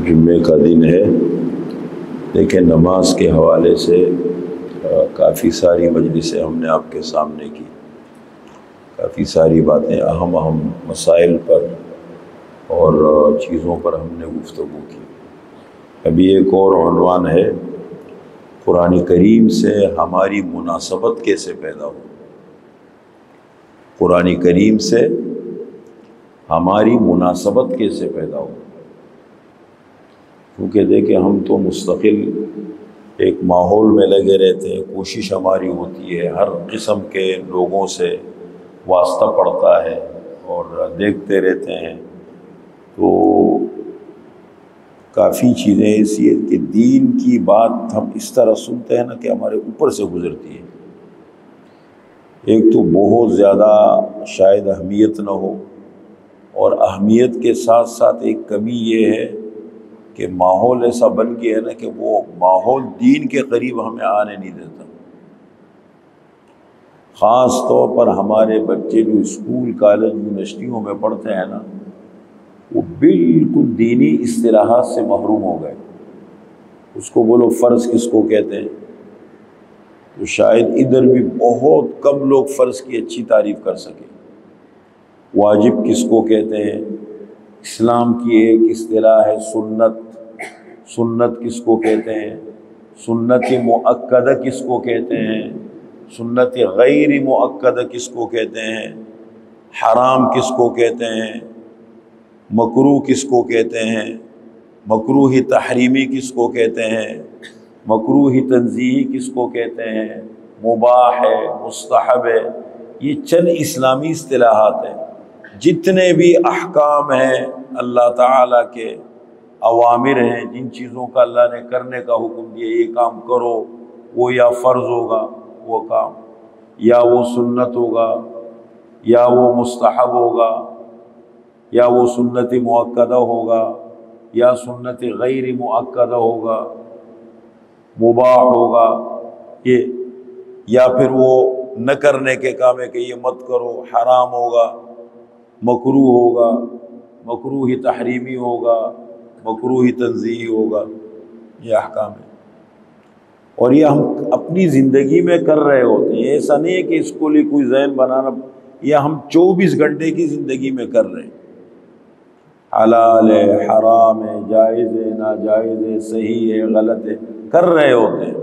جمعے کا دن ہے، لیکن نماز کے حوالے سے کافی ساری مجلسیں ہم نے آپ کے سامنے کی، کافی ساری باتیں اہم مسائل پر اور چیزوں پر ہم نے گفتگو کی۔ ابھی ایک اور عنوان ہے، قرآن کریم سے ہماری مناسبت کیسے پیدا ہو۔ قرآن کریم سے ہماری مناسبت کیسے پیدا ہو، کیونکہ دیکھیں ہم تو مستقل ایک ماحول میں لگے رہتے ہیں، کوشش ہماری ہوتی ہے، ہر قسم کے لوگوں سے واسطہ پڑتا ہے اور دیکھتے رہتے ہیں، تو کافی چیزیں ایسی ہیں کہ دین کی بات ہم اس طرح سنتے ہیں نا کہ ہمارے اوپر سے گزرتی ہے۔ ایک تو بہت زیادہ شاید اہمیت نہ ہو، اور اہمیت کے ساتھ ساتھ ایک کمی یہ ہے کہ ماحول ایسا بن گیا ہے نا کہ وہ ماحول دین کے قریب ہمیں آنے نہیں دیتا۔ خاص طور پر ہمارے بچے جو اسکول، کالج، یونیورسٹیوں میں پڑھتے ہیں نا، وہ بالکل دینی اصطلاحات سے محروم ہو گئے۔ اس کو بولو فرض کس کو کہتے ہیں، تو شاید ادھر بھی بہت کم لوگ فرض کی اچھی تعریف کر سکیں۔ واجب کس کو کہتے ہیں، اسلام کی ایک اصطلاح ہے سنت، سنت کس کو کہتے ہیں، سنت مؤکدہ کس کو کہتے ہیں، سنت غیر مؤکدہ کس کو کہتے ہیں، حرام کس کو کہتے ہیں، مکروہ کس کو کہتے ہیں، مکروہ تحریمی کس کو کہتے ہیں، مکروہ تنزیہی کس کو کہتے ہیں، مباح ہے، مستحب ہے۔ یہ چند اسلامی اصطلاحات ہیں۔ جتنے بھی احکام ہیں اللہ تعالیٰ کے اوامر ہیں، جن چیزوں کا اللہ نے کرنے کا حکم دیا، یہ کام کرو، وہ یا فرض ہوگا وہ کام، یا وہ سنت ہوگا، یا وہ مستحب ہوگا، یا وہ سنت مؤکدہ ہوگا، یا سنت غیر مؤکدہ ہوگا، مباح ہوگا یہ، یا پھر وہ نہ کرنے کے کام ہے کہ یہ مت کرو، حرام ہوگا، مکروہ ہوگا، مکروہ تحریمی ہوگا، مکروہ تنزیہی ہوگا۔ یہ احکام ہے، اور یہ ہم اپنی زندگی میں کر رہے ہوتے ہیں۔ ایسا نہیں ہے کہ اس کو لیے کوئی ذہن بنانا، یہ ہم 24 گھنٹے کی زندگی میں کر رہے ہیں۔ حلال ہے، حرام ہے، جائز ہے، ناجائز ہے، صحیح ہے، غلط ہے، کر رہے ہوتے ہیں۔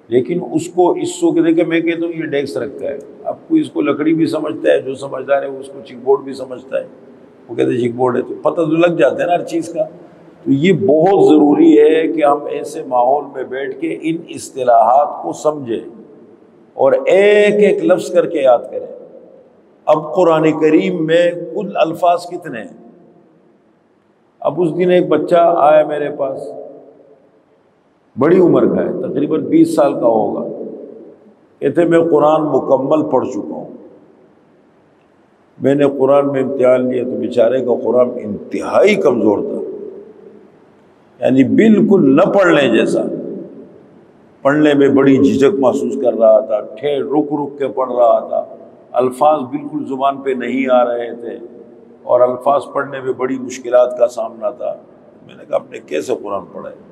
لیکن اس کو کے دیکھیں، میں کہتا ہوں یہ ڈیسک رکھا ہے، اب کوئی اس کو لکڑی بھی سمجھتا ہے، جو سمجھدار ہے وہ اس کو چیک بورڈ بھی سمجھتا ہے، وہ کہتے ہیں چیک بورڈ ہے، تو پتہ تو لگ جاتا ہے نا ہر چیز کا۔ تو یہ بہت ضروری ہے کہ ہم ایسے ماحول میں بیٹھ کے ان اصطلاحات کو سمجھیں اور ایک ایک لفظ کر کے یاد کریں۔ اب قرآن کریم میں کل الفاظ کتنے ہیں؟ اب اس دن ایک بچہ آیا میرے پاس، بڑی عمر کا ہے، تقریباً 20 سال کا ہوگا، کہتے میں قرآن مکمل پڑھ چکا ہوں۔ میں نے قرآن میں امتحان لیا تو بیچارے کا قرآن انتہائی کمزور تھا، یعنی بالکل نہ پڑھنے جیسا، پڑھنے میں بڑی جھجک محسوس کر رہا تھا، رک رک کے پڑھ رہا تھا، الفاظ بالکل زبان پہ نہیں آ رہے تھے، اور الفاظ پڑھنے میں بڑی مشکلات کا سامنا تھا۔ میں نے کہا آپ نے کیسے قرآن پڑھا ہے؟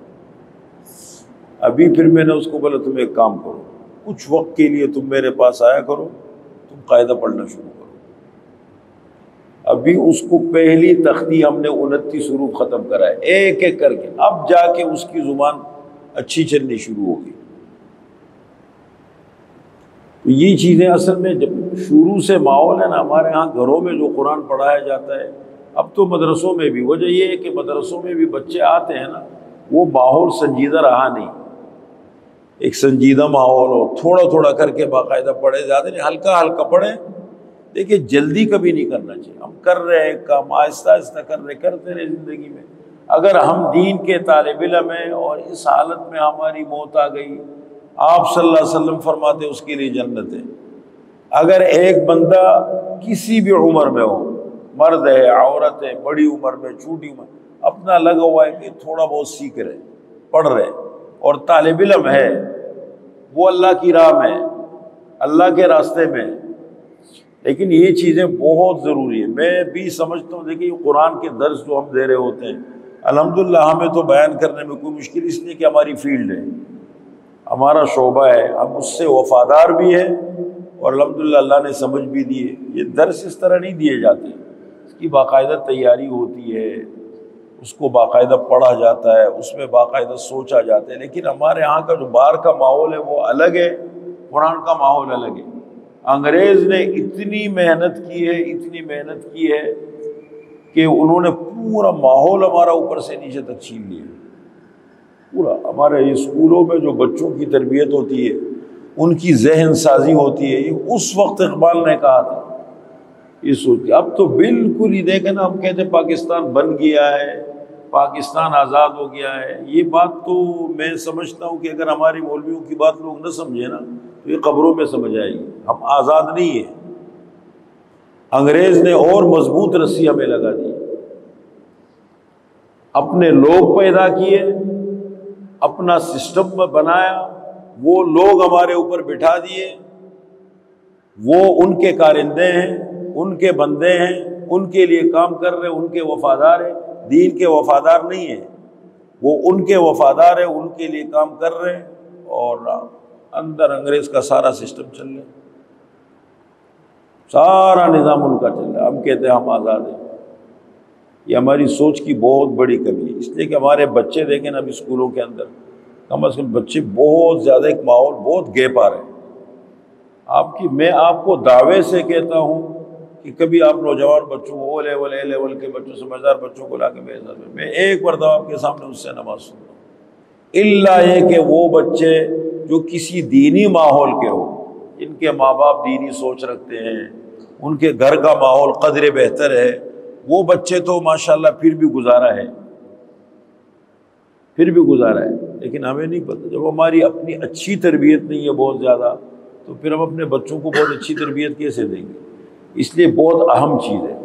ابھی پھر میں نے اس کو بولا تم ایک کام کرو، کچھ وقت کے لیے تم میرے پاس آیا کرو، تم قاعدہ پڑھنا شروع کرو۔ ابھی اس کو پہلی تختی ہم نے 29 حروف ختم کرا ہے، ایک ایک کر کے، اب جا کے اس کی زبان اچھی چلنی شروع ہوگی۔ تو یہ چیزیں اصل میں جب شروع سے ماحول ہے نا، ہمارے ہاں گھروں میں جو قرآن پڑھایا جاتا ہے، اب تو مدرسوں میں بھی، وجہ یہ ہے کہ مدرسوں میں بھی بچے آتے ہیں نا، وہ ماحول سنجیدہ رہا نہیں۔ ایک سنجیدہ ماحول ہو، تھوڑا تھوڑا کر کے باقاعدہ پڑھے، زیادہ نہیں، ہلکا ہلکا پڑھیں۔ دیکھیے جلدی کبھی نہیں کرنا چاہیے، ہم کر رہے ہیں کام، آہستہ آہستہ کرتے رہے زندگی میں۔ اگر ہم دین کے طالب علم ہیں اور اس حالت میں ہماری موت آ گئی، آپ صلی اللہ علیہ وسلم فرماتے اس کے لیے جنت ہے۔ اگر ایک بندہ کسی بھی عمر میں ہو، مرد ہے، عورت ہے، بڑی عمر میں، چھوٹی عمر، اپنا لگا ہوا ہے کہ تھوڑا بہت سیکھ رہے، پڑھ رہے، اور طالب علم ہے، وہ اللہ کی راہ میں، اللہ کے راستے میں، لیکن یہ چیزیں بہت ضروری ہیں۔ میں بھی سمجھتا ہوں، دیکھیے قرآن کے درس جو ہم دے رہے ہوتے ہیں، الحمدللہ ہمیں تو بیان کرنے میں کوئی مشکل اس لیے کہ ہماری فیلڈ ہے، ہمارا شعبہ ہے، ہم اس سے وفادار بھی ہیں اور الحمدللہ اللہ نے سمجھ بھی دی ہے۔ یہ درس اس طرح نہیں دیے جاتے، اس کی باقاعدہ تیاری ہوتی ہے، اس کو باقاعدہ پڑھا جاتا ہے، اس میں باقاعدہ سوچا جاتا ہے، لیکن ہمارے یہاں کا جو باہر کا ماحول ہے وہ الگ ہے، قرآن کا ماحول الگ ہے۔ انگریز نے اتنی محنت کی ہے، اتنی محنت کی ہے کہ انہوں نے پورا ماحول ہمارا اوپر سے نیچے تک چھین لیا، پورا۔ ہمارے اسکولوں میں جو بچوں کی تربیت ہوتی ہے، ان کی ذہن سازی ہوتی ہے، یہ اس وقت اقبال نے کہا تھا یہ سوچ۔ اب تو بالکل ہی دیکھیں نا، ہم کہتے ہیں پاکستان بن گیا ہے، پاکستان آزاد ہو گیا ہے، یہ بات تو میں سمجھتا ہوں کہ اگر ہماری مولویوں کی بات لوگ نہ سمجھے نا تو یہ قبروں میں سمجھ آئے گی۔ ہم آزاد نہیں ہیں، انگریز نے اور مضبوط رسی ہمیں لگا دی، اپنے لوگ پیدا کیے، اپنا سسٹم بنایا، وہ لوگ ہمارے اوپر بٹھا دیے، وہ ان کے کارندے ہیں، ان کے بندے ہیں، ان کے لیے کام کر رہے، ان کے وفادار ہیں۔ دین کے وفادار نہیں ہیں، وہ ان کے وفادار ہیں، ان کے لیے کام کر رہے ہیں، اور اندر انگریز کا سارا سسٹم چل رہا ہے، سارا نظام ان کا چل رہا ہے۔ ہم کہتے ہیں ہم آزاد ہیں، یہ ہماری سوچ کی بہت بڑی کمی ہے۔ اس لیے کہ ہمارے بچے دیکھیں نا، اب اسکولوں کے اندر کم از کم بچے بہت زیادہ ایک ماحول بہت گیپ آ رہے ہیں۔ میں آپ کو دعوے سے کہتا ہوں کہ کبھی آپ نوجوان بچوں کو اے لیول کے بچوں، سمجھدار بچوں کو لا کے میرے ساتھ، میں ایک مرتبہ آپ کے سامنے اس سے نماز سنتا ہوں، الا یہ کہ وہ بچے جو کسی دینی ماحول کے ہو، جن کے ماں باپ دینی سوچ رکھتے ہیں، ان کے گھر کا ماحول قدر بہتر ہے، وہ بچے تو ماشاءاللہ پھر بھی گزارا ہے، لیکن ہمیں نہیں پتہ۔ جب ہماری اپنی اچھی تربیت نہیں ہے بہت زیادہ، تو پھر ہم اپنے بچوں کو بہت اچھی تربیت کیسے دیں گے؟ اس لیے بہت اہم چیز ہے۔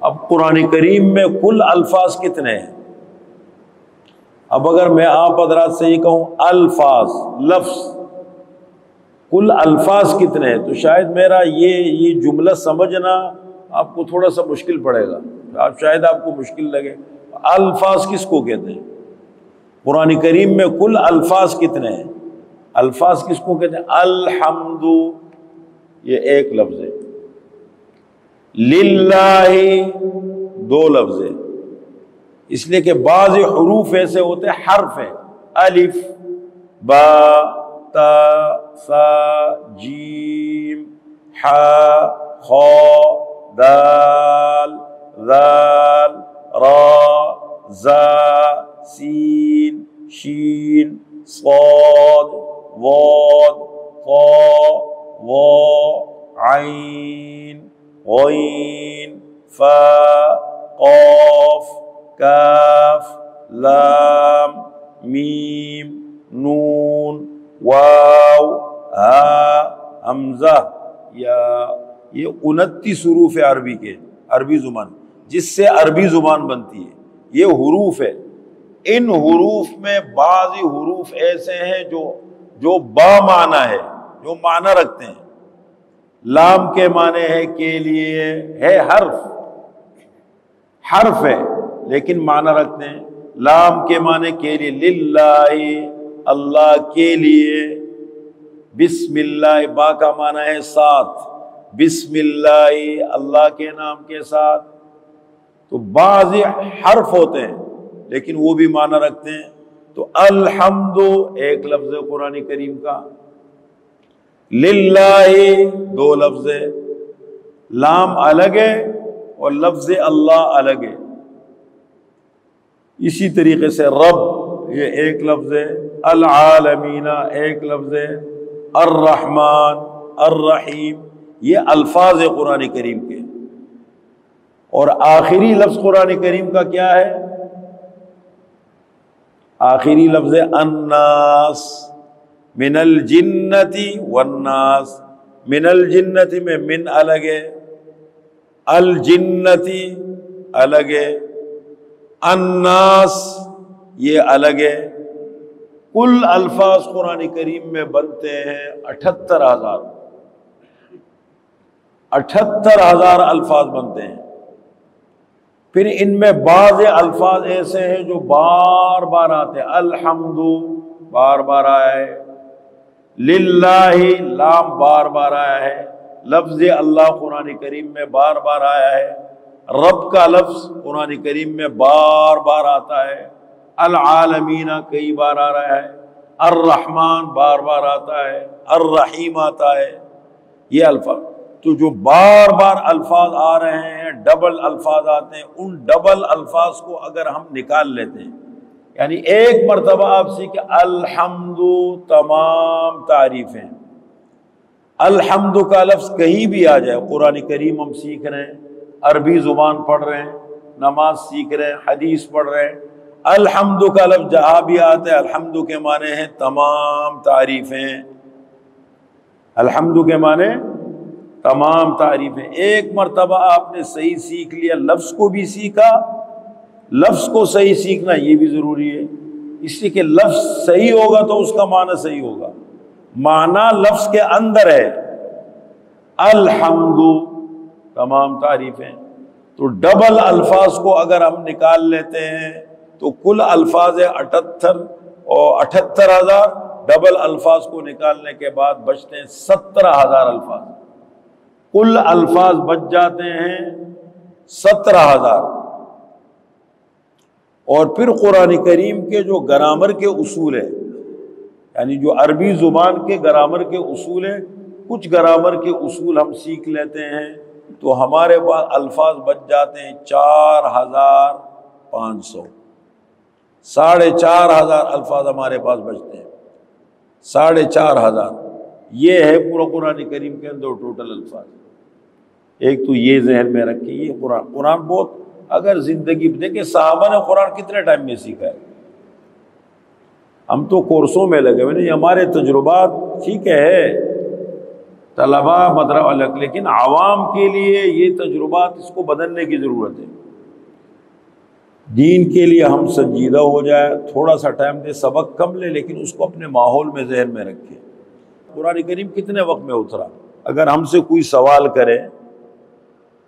اب قرآن کریم میں کل الفاظ کتنے ہیں؟ اب اگر میں آپ حضرات سے یہ کہوں الفاظ، لفظ، کل الفاظ کتنے ہیں، تو شاید میرا یہ جملہ سمجھنا آپ کو تھوڑا سا مشکل پڑے گا، شاید آپ کو مشکل لگے۔ الفاظ کس کو کہتے ہیں؟ قرآن کریم میں کل الفاظ کتنے ہیں؟ الفاظ کس کو کہتے ہیں؟ الحمد، یہ ایک لفظ ہے، للہ دو لفظ ہے، اس لیے کہ بعض حروف ایسے ہوتے ہیں، حرف ہیں، الف، با، تا، سا، جیم، ح، خ، دال، ذال، را، زا، سین، شین، صاد، ضاد، طا، ظا، عین، غین، فا، قاف، کاف، لام، میم، نون، واو، ہا، حمزہ، یا، یہ 29 حروف ہے عربی کے، عربی زبان جس سے عربی زبان بنتی ہے، یہ حروف ہے۔ ان حروف میں بعضی حروف ایسے ہیں جو با معنی ہے، جو معنی رکھتے ہیں۔ لام کے معنی ہے کے لیے، ہے حرف ہے لیکن معنی رکھتے ہیں۔ لام کے معنی کے لیے، للہ، اللہ کے لیے، بسم اللہ، با کا معنی ہے ساتھ، بسم اللہ، اللہ کے نام کے ساتھ۔ تو بعض حرف ہوتے ہیں لیکن وہ بھی معنی رکھتے ہیں۔ تو الحمد ایک لفظ ہے قرآن کریم کا، للہ دو لفظ ہے، لام الگ ہے اور لفظ اللہ الگ ہے۔ اسی طریقے سے رب یہ ایک لفظ ہے، العالمین ایک لفظ ہے، الرحمن، الرحیم، یہ الفاظ ہے قرآن کریم کے۔ اور آخری لفظ قرآن کریم کا کیا ہے؟ آخری لفظ ہے الناس، من الجنتی والناس۔ من الجنتی میں من الگ ہے، الجنتی الگ ہے، الناس یہ الگ ہے۔ کل الفاظ قرآن کریم میں بنتے ہیں 78,000، 78,000 الفاظ بنتے ہیں۔ پھر ان میں بعض الفاظ ایسے ہیں جو بار بار آتے ہیں، الحمد بار بار آیا ہے، للہ لام بار بار آیا ہے، لفظ اللہ قرآن کریم میں بار بار آیا ہے، رب کا لفظ قرآن کریم میں بار بار آتا ہے، العالمین کئی بار آ رہا ہے، الرحمن بار بار آتا ہے، الرحیم آتا ہے، یہ الفاظ۔ تو جو بار بار الفاظ آ رہے ہیں، ڈبل الفاظ آتے ہیں، ان ڈبل الفاظ کو اگر ہم نکال لیتے ہیں، یعنی ایک مرتبہ آپ سیکھیں الحمد تمام تعریفیں، الحمد کا لفظ کہیں بھی آ جائے، قرآن کریم ہم سیکھ رہے ہیں، عربی زبان پڑھ رہے ہیں، نماز سیکھ رہے ہیں، حدیث پڑھ رہے ہیں، الحمد کا لفظ جہاں بھی آتا ہے، الحمد کے معنی ہیں تمام تعریفیں، الحمد کے معنی تمام تعریفیں۔ ایک مرتبہ آپ نے صحیح سیکھ لیا، لفظ کو بھی سیکھا، لفظ کو صحیح سیکھنا یہ بھی ضروری ہے، اس لیے کہ لفظ صحیح ہوگا تو اس کا معنی صحیح ہوگا، معنی لفظ کے اندر ہے، الحمد تمام تعریفیں۔ تو ڈبل الفاظ کو اگر ہم نکال لیتے ہیں تو کل الفاظ 78,000، ڈبل الفاظ کو نکالنے کے بعد بچتے ہیں 17,000 الفاظ، کل الفاظ بچ جاتے ہیں 17,000۔ اور پھر قرآن کریم کے جو گرامر کے اصول ہیں، یعنی جو عربی زبان کے گرامر کے اصول ہیں، کچھ گرامر کے اصول ہم سیکھ لیتے ہیں تو ہمارے پاس الفاظ بچ جاتے ہیں 4,500، 4,500 الفاظ ہمارے پاس بچتے ہیں، 4,500۔ یہ ہے پورا قرآن کریم کے اندر ٹوٹل الفاظ۔ ایک تو یہ ذہن میں رکھیں، یہ قرآن بہت، اگر زندگی دیکھیں صحابہ نے قرآن کتنے ٹائم میں سیکھا ہے، ہم تو کورسوں میں لگے ہوئے، نہیں ہمارے تجربات ٹھیک ہے، طلبا مدرسہ الگ، لیکن عوام کے لیے یہ تجربات اس کو بدلنے کی ضرورت ہے۔ دین کے لیے ہم سنجیدہ ہو جائے، تھوڑا سا ٹائم دے، سبق کم لے، لیکن اس کو اپنے ماحول میں ذہن میں رکھے۔ قرآن کریم کتنے وقت میں اترا؟ اگر ہم سے کوئی سوال کرے،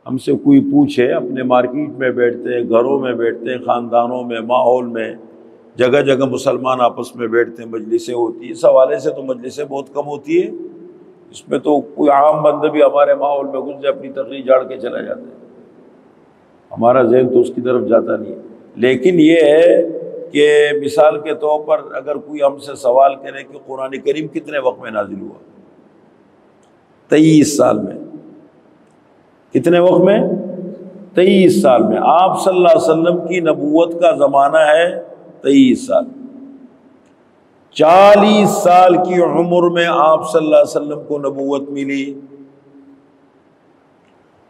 ہم سے کوئی پوچھے، اپنے مارکیٹ میں بیٹھتے ہیں، گھروں میں بیٹھتے ہیں، خاندانوں میں، ماحول میں، جگہ جگہ مسلمان آپس میں بیٹھتے ہیں، مجلسیں ہوتی ہیں، اس حوالے سے تو مجلسیں بہت کم ہوتی ہے، اس میں تو کوئی عام بندہ بھی ہمارے ماحول میں گھس جائے، اپنی تقریر جاڑ کے چلا جاتا ہے، ہمارا ذہن تو اس کی طرف جاتا نہیں ہے۔ لیکن یہ ہے کہ مثال کے طور پر اگر کوئی ہم سے سوال کرے کہ قرآن کریم کتنے وقت میں نازل ہوا، 23 سال میں۔ کتنے وقت میں؟ 23 سال میں۔ آپ صلی اللہ علیہ وسلم کی نبوت کا زمانہ ہے 23 سال۔ 40 سال کی عمر میں آپ صلی اللہ علیہ وسلم کو نبوت ملی،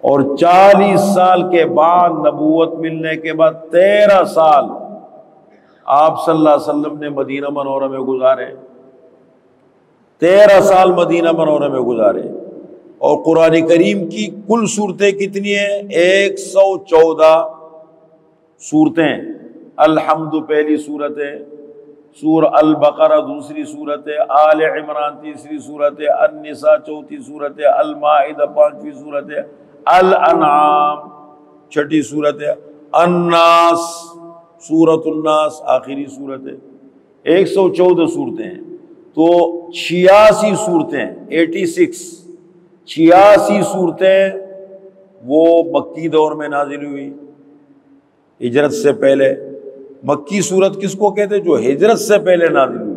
اور 40 سال کے بعد نبوت ملنے کے بعد 13 سال آپ صلی اللہ علیہ وسلم نے مدینہ منورہ میں گزارے، 13 سال مدینہ منورہ میں گزارے۔ اور قرآن کریم کی کل صورتیں کتنی ہیں؟ 114 صورتیں۔ الحمد پہلی صورت ہے، سورہ البقرہ دوسری صورت ہے، آل عمران تیسری صورت ہے، النساء چوتھی صورت ہے، المائدہ پانچویں صورت ہے، الانعام چھٹی صورت ہے، الناس سورۃ الناس آخری صورت ہے۔ 114 صورتیں ہیں، تو 86 صورتیں 86 صورتیں وہ مکی دور میں نازل ہوئی، ہجرت سے پہلے۔ مکی صورت کس کو کہتے ہیں؟ جو ہجرت سے پہلے نازل ہوئی۔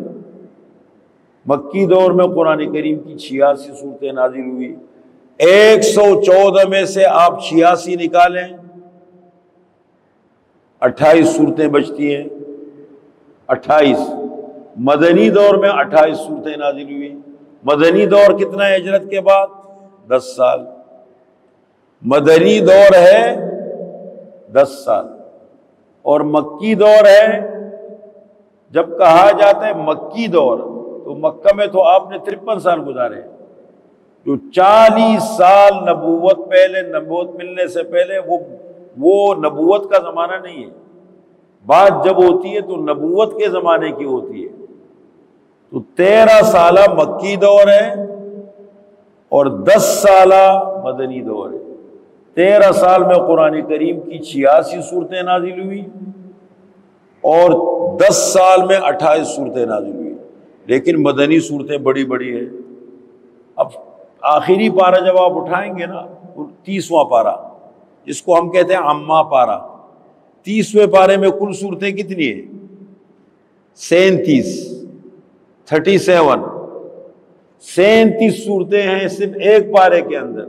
مکی دور میں قرآن کریم کی 86 صورتیں نازل ہوئی۔ 114 میں سے آپ 86 نکالیں، 28 صورتیں بچتی ہیں، 28۔ مدنی دور میں 28 صورتیں نازل ہوئی۔ مدنی دور کتنا ہے ہجرت کے بعد؟ 10 سال۔ مدنی دور ہے 10 سال، اور مکی دور ہے، جب کہا جاتا ہے مکی دور تو مکہ میں تو آپ نے 53 سال گزارے، جو 40 سال نبوت پہلے، نبوت ملنے سے پہلے، وہ نبوت کا زمانہ نہیں ہے۔ بات جب ہوتی ہے تو نبوت کے زمانے کی ہوتی ہے۔ تو 13 سالہ مکی دور ہے اور 10 سالہ مدنی دور ہے۔ 13 سال میں قرآن کریم کی 86 صورتیں نازل ہوئی اور 10 سال میں 28 صورتیں نازل ہوئی، لیکن مدنی صورتیں بڑی بڑی ہیں۔ اب آخری پارہ جب آپ اٹھائیں گے نا، 30واں پارہ جس کو ہم کہتے ہیں عامہ پارہ، 30ویں پارے میں کل صورتیں کتنی ہیں؟ 37 صورتیں ہیں صرف ایک پارے کے اندر۔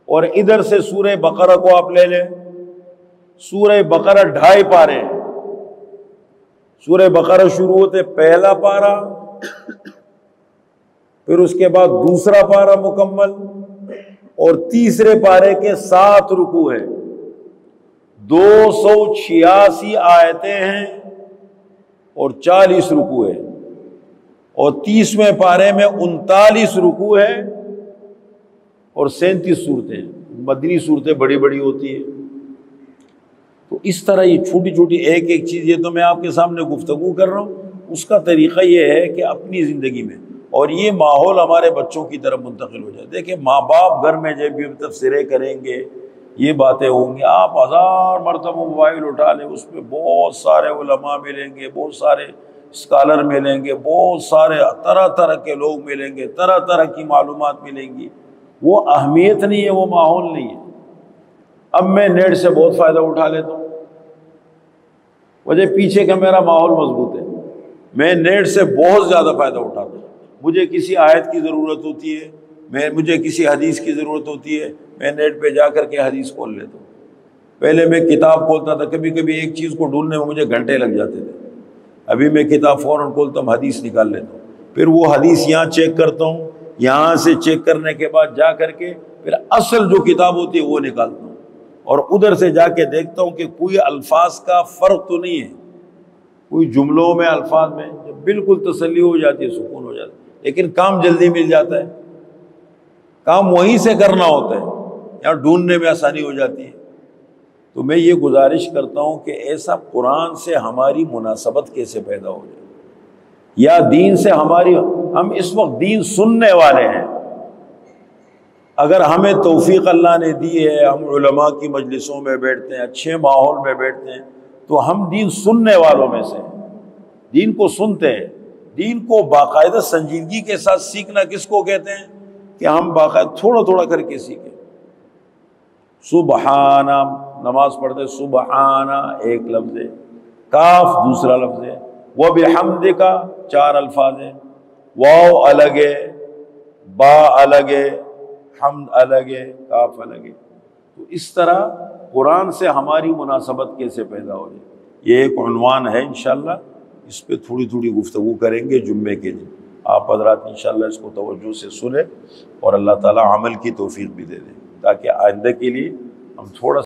اور ادھر سے سورہ بقرہ کو آپ لے لیں، سورہ بقرہ 2.5 پارے ہیں۔ سورہ بقرہ شروع ہوتے پہلا پارہ، پھر اس کے بعد دوسرا پارہ مکمل، اور تیسرے پارے کے 7 رکوع ہیں، 286 آیتیں ہیں اور 40 رکوع ہیں، اور 30ویں پارے میں 39 رکوع ہیں اور 37 صورتیں۔ مدنی صورتیں بڑی بڑی ہوتی ہیں۔ تو اس طرح یہ چھوٹی چھوٹی ایک ایک چیز، یہ تو میں آپ کے سامنے گفتگو کر رہا ہوں، اس کا طریقہ یہ ہے کہ اپنی زندگی میں، اور یہ ماحول ہمارے بچوں کی طرف منتقل ہو جائے۔ دیکھیں ماں باپ گھر میں جب بھی تفسیریں کریں گے، یہ باتیں ہوں گی، آپ 1000 مرتبہ موبائل اٹھا لیں، اس پہ بہت سارے علماء ملیں گے، بہت سارے اسکالر ملیں گے، بہت سارے طرح طرح کے لوگ ملیں گے، طرح طرح کی معلومات ملیں گی۔ وہ اہمیت نہیں ہے، وہ ماحول نہیں ہے۔ اب میں نیٹ سے بہت فائدہ اٹھا لیتا ہوں، وجہ پیچھے کا میرا ماحول مضبوط ہے، میں نیٹ سے بہت زیادہ فائدہ اٹھاتا ہوں۔ مجھے کسی آیت کی ضرورت ہوتی ہے، مجھے کسی حدیث کی ضرورت ہوتی ہے، میں نیٹ پہ جا کر کے حدیث کھول لیتا ہوں۔ پہلے میں کتاب کھولتا تھا، کبھی کبھی ایک چیز کو ڈھونڈنے میں مجھے گھنٹے لگ جاتے تھے، ابھی میں کتاب فوراً کھولتا ہوں، حدیث نکال لیتا ہوں، پھر وہ حدیث یہاں چیک کرتا ہوں، یہاں سے چیک کرنے کے بعد جا کر کے پھر اصل جو کتاب ہوتی ہے وہ نکالتا ہوں، اور ادھر سے جا کے دیکھتا ہوں کہ کوئی الفاظ کا فرق تو نہیں ہے، کوئی جملوں میں الفاظ میں، جب بالکل تسلی ہو جاتی ہے، سکون ہو جاتا ہے، لیکن کام جلدی مل جاتا ہے، کام وہیں سے کرنا ہوتا ہے، یہاں ڈھونڈنے میں آسانی ہو جاتی ہے۔ تو میں یہ گزارش کرتا ہوں کہ ایسا قرآن سے ہماری مناسبت کیسے پیدا ہو جائے، یا دین سے ہماری، ہم اس وقت دین سننے والے ہیں، اگر ہمیں توفیق اللہ نے دی ہے، ہم علماء کی مجلسوں میں بیٹھتے ہیں، اچھے ماحول میں بیٹھتے ہیں، تو ہم دین سننے والوں میں سے ہیں، دین کو سنتے ہیں۔ دین کو باقاعدہ سنجیدگی کے ساتھ سیکھنا کس کو کہتے ہیں؟ کہ ہم باقاعدہ تھوڑا تھوڑا کر کے سیکھیں۔ سبحانہ، نماز پڑھتے سبحانہ ایک لفظ ہے، کاف دوسرا لفظ ہے، وبحمدک 4 الفاظ ہیں، واو الگ ہے، با الگ ہے، حمد الگ ہے، کاف الگ ہے۔ تو اس طرح قرآن سے ہماری مناسبت کیسے پیدا ہو جائے، یہ ایک عنوان ہے، انشاءاللہ اس پہ تھوڑی تھوڑی گفتگو کریں گے جمعے کے دن۔ آپ حضرات انشاءاللہ اس کو توجہ سے سنیں اور اللہ تعالی عمل کی توفیق بھی دے دیں، تاکہ آئندہ کے لیے ہم تھوڑا